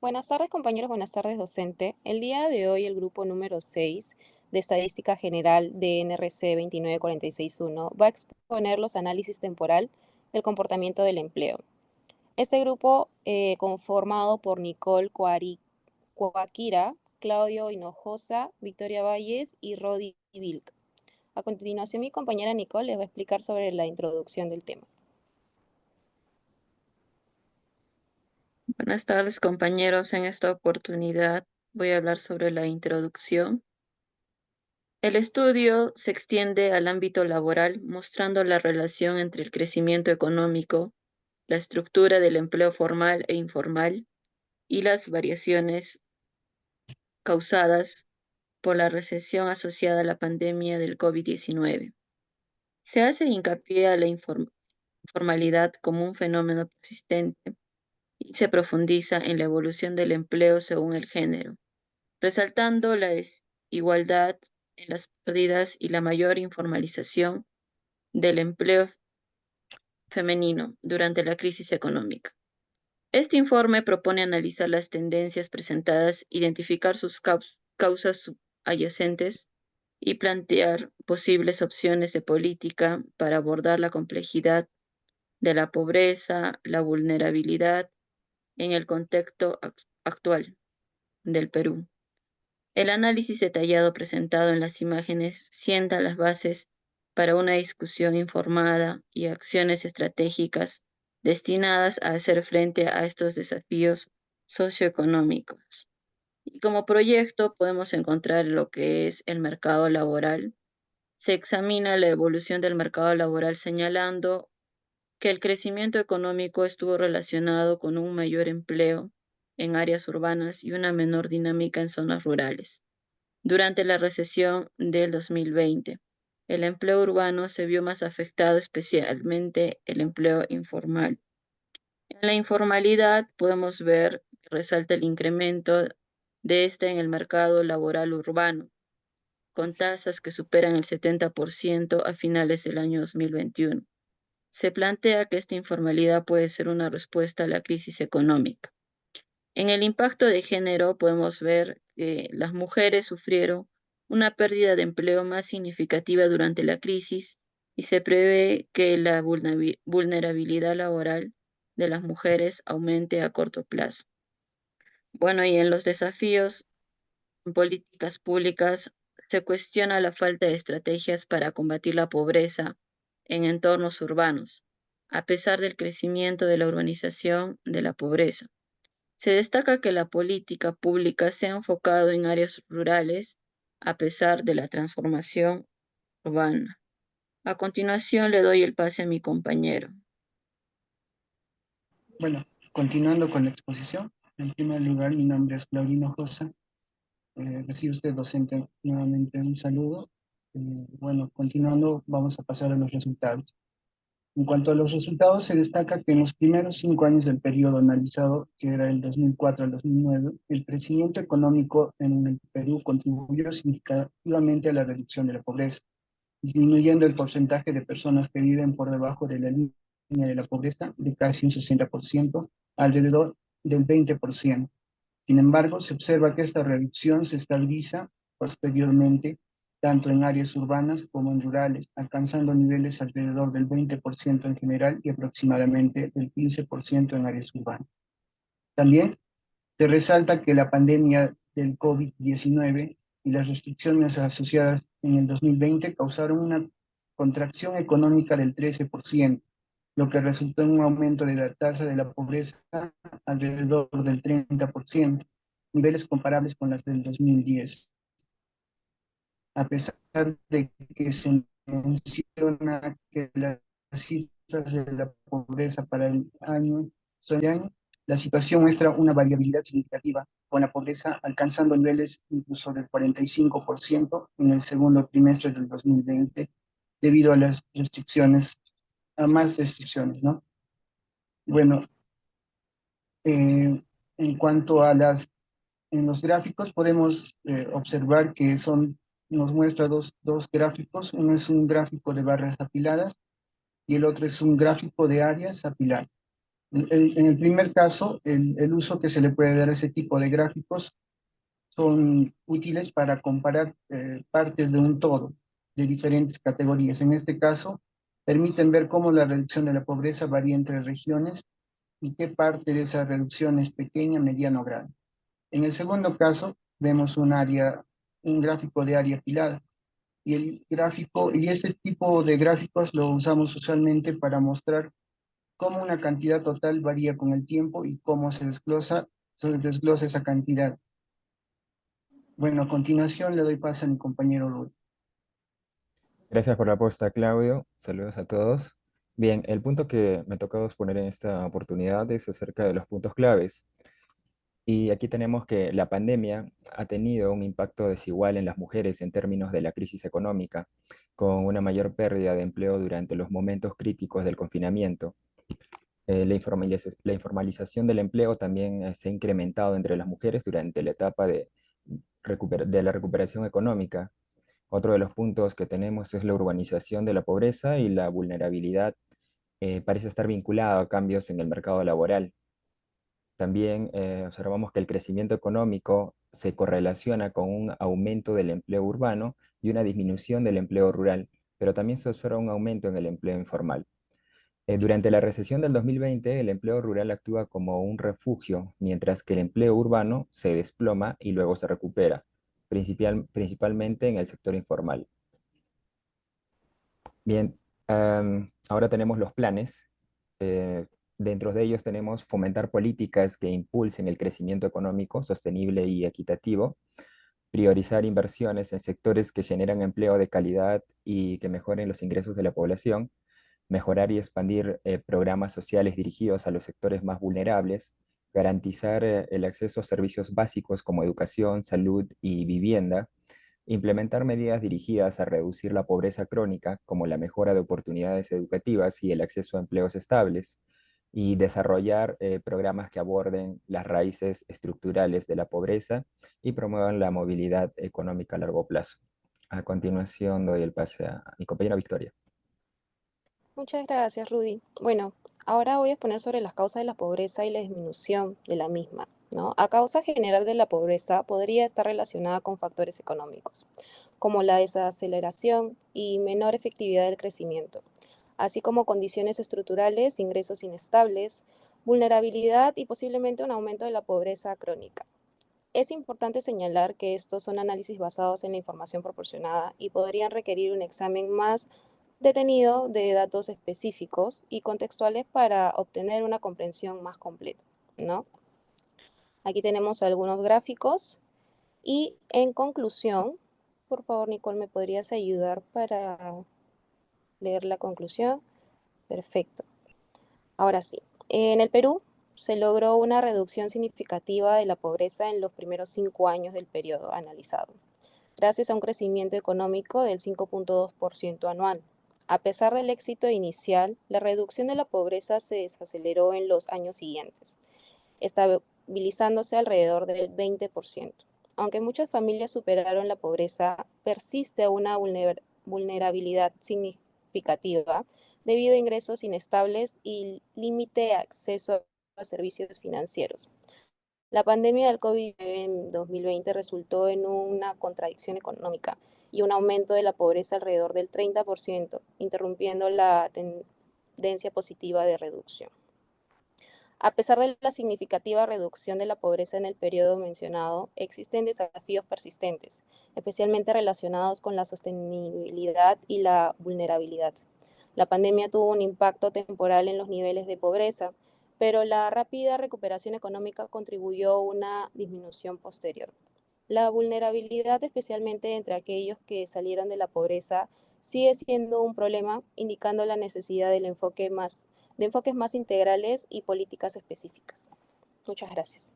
Buenas tardes, compañeros, buenas tardes, docente. El día de hoy, el grupo número 6 de Estadística General de NRC 29461 va a exponer los análisis temporal del comportamiento del empleo. Este grupo, conformado por Nicole Coaquira, Claudio Hinojosa, Victoria Valles y Rodi Vilk. A continuación, mi compañera Nicole les va a explicar sobre la introducción del tema. Buenas tardes, compañeros. En esta oportunidad voy a hablar sobre la introducción. El estudio se extiende al ámbito laboral, mostrando la relación entre el crecimiento económico, la estructura del empleo formal e informal y las variaciones causadas por la recesión asociada a la pandemia del COVID-19. Se hace hincapié a la informalidad como un fenómeno persistente y se profundiza en la evolución del empleo según el género, resaltando la desigualdad en las pérdidas y la mayor informalización del empleo femenino durante la crisis económica. Este informe propone analizar las tendencias presentadas, identificar sus causas subyacentes y plantear posibles opciones de política para abordar la complejidad de la pobreza, la vulnerabilidad en el contexto actual del Perú. El análisis detallado presentado en las imágenes sienta las bases para una discusión informada y acciones estratégicas destinadas a hacer frente a estos desafíos socioeconómicos. Y como proyecto podemos encontrar lo que es el mercado laboral. Se examina la evolución del mercado laboral señalando que el crecimiento económico estuvo relacionado con un mayor empleo en áreas urbanas y una menor dinámica en zonas rurales. Durante la recesión del 2020, el empleo urbano se vio más afectado, especialmente el empleo informal. En la informalidad podemos ver que resalta el incremento de este en el mercado laboral urbano, con tasas que superan el 70% a finales del año 2021. Se plantea que esta informalidad puede ser una respuesta a la crisis económica. En el impacto de género podemos ver que las mujeres sufrieron una pérdida de empleo más significativa durante la crisis y se prevé que la vulnerabilidad laboral de las mujeres aumente a corto plazo. Bueno, y en los desafíos en políticas públicas se cuestiona la falta de estrategias para combatir la pobreza en entornos urbanos, a pesar del crecimiento de la urbanización de la pobreza. Se destaca que la política pública se ha enfocado en áreas rurales a pesar de la transformación urbana. A continuación le doy el pase a mi compañero. Bueno, continuando con la exposición, en primer lugar, mi nombre es Claudino Josa. Recibe usted, docente, nuevamente un saludo. Bueno, continuando, vamos a pasar a los resultados. En cuanto a los resultados, se destaca que en los primeros 5 años del periodo analizado, que era el 2004 al 2009, el crecimiento económico en el Perú contribuyó significativamente a la reducción de la pobreza, disminuyendo el porcentaje de personas que viven por debajo de la línea de la pobreza de casi un 60%, alrededor del 20%. Sin embargo, se observa que esta reducción se estabiliza posteriormente tanto en áreas urbanas como en rurales, alcanzando niveles alrededor del 20% en general y aproximadamente del 15% en áreas urbanas. También se resalta que la pandemia del COVID-19 y las restricciones asociadas en el 2020 causaron una contracción económica del 13%, lo que resultó en un aumento de la tasa de la pobreza alrededor del 30%, niveles comparables con las del 2010. A pesar de que se menciona que las cifras de la pobreza para el año son de año, la situación muestra una variabilidad significativa, con la pobreza alcanzando niveles incluso del 45% en el segundo trimestre del 2020, debido a las restricciones, a más restricciones, ¿no? Bueno, en cuanto a en los gráficos podemos observar que nos muestra dos gráficos. Uno es un gráfico de barras apiladas y el otro es un gráfico de áreas apiladas. En el primer caso, el uso que se le puede dar a ese tipo de gráficos son útiles para comparar partes de un todo, de diferentes categorías. En este caso, permiten ver cómo la reducción de la pobreza varía entre regiones y qué parte de esa reducción es pequeña, mediana o grande. En el segundo caso, vemos un gráfico de área apilada. Y este tipo de gráficos lo usamos usualmente para mostrar cómo una cantidad total varía con el tiempo y cómo se desglosa esa cantidad. Bueno, a continuación le doy paso a mi compañero Luis. Gracias por la apuesta, Claudio. Saludos a todos. Bien, el punto que me toca exponer en esta oportunidad es acerca de los puntos claves. Y aquí tenemos que la pandemia ha tenido un impacto desigual en las mujeres en términos de la crisis económica, con una mayor pérdida de empleo durante los momentos críticos del confinamiento. La informalización del empleo también se ha incrementado entre las mujeres durante la etapa de la recuperación económica. Otro de los puntos que tenemos es la urbanización de la pobreza y la vulnerabilidad parece estar vinculado a cambios en el mercado laboral. También observamos que el crecimiento económico se correlaciona con un aumento del empleo urbano y una disminución del empleo rural, pero también se observa un aumento en el empleo informal. Durante la recesión del 2020, el empleo rural actúa como un refugio, mientras que el empleo urbano se desploma y luego se recupera, principalmente en el sector informal. Bien, ahora tenemos los planes. Eh, Dentro de ellos tenemos fomentar políticas que impulsen el crecimiento económico sostenible y equitativo, priorizar inversiones en sectores que generan empleo de calidad y que mejoren los ingresos de la población, mejorar y expandir programas sociales dirigidos a los sectores más vulnerables, garantizar el acceso a servicios básicos como educación, salud y vivienda, implementar medidas dirigidas a reducir la pobreza crónica, como la mejora de oportunidades educativas y el acceso a empleos estables, y desarrollar programas que aborden las raíces estructurales de la pobreza y promuevan la movilidad económica a largo plazo. A continuación doy el pase a mi compañera Victoria. Muchas gracias, Rudy. Bueno, ahora voy a exponer sobre las causas de la pobreza y la disminución de la misma, ¿no? A causa general de la pobreza podría estar relacionada con factores económicos, como la desaceleración y menor efectividad del crecimiento, así como condiciones estructurales, ingresos inestables, vulnerabilidad y posiblemente un aumento de la pobreza crónica. Es importante señalar que estos son análisis basados en la información proporcionada y podrían requerir un examen más detenido de datos específicos y contextuales para obtener una comprensión más completa, ¿no? Aquí tenemos algunos gráficos y en conclusión, por favor, Nicole, ¿me podrías ayudar para leer la conclusión? Perfecto. Ahora sí, en el Perú se logró una reducción significativa de la pobreza en los primeros 5 años del periodo analizado, gracias a un crecimiento económico del 5,2% anual. A pesar del éxito inicial, la reducción de la pobreza se desaceleró en los años siguientes, estabilizándose alrededor del 20%. Aunque muchas familias superaron la pobreza, persiste una vulnerabilidad significativa debido a ingresos inestables y límite de acceso a servicios financieros. La pandemia del COVID-19 en 2020 resultó en una contracción económica y un aumento de la pobreza alrededor del 30%, interrumpiendo la tendencia positiva de reducción. A pesar de la significativa reducción de la pobreza en el periodo mencionado, existen desafíos persistentes, especialmente relacionados con la sostenibilidad y la vulnerabilidad. La pandemia tuvo un impacto temporal en los niveles de pobreza, pero la rápida recuperación económica contribuyó a una disminución posterior. La vulnerabilidad, especialmente entre aquellos que salieron de la pobreza, sigue siendo un problema, indicando la necesidad de enfoques más integrales y políticas específicas. Muchas gracias.